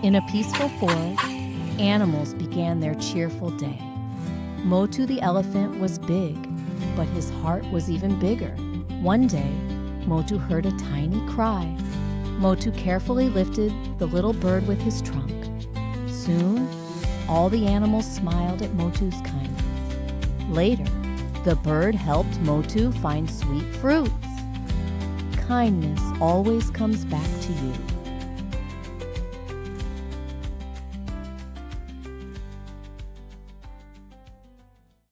In a peaceful forest, animals began their cheerful day. Motu the elephant was big, but his heart was even bigger. One day, Motu heard a tiny cry. Motu carefully lifted the little bird with his trunk. Soon, all the animals smiled at Motu's kindness. Later, the bird helped Motu find sweet fruits. Kindness always comes back to you.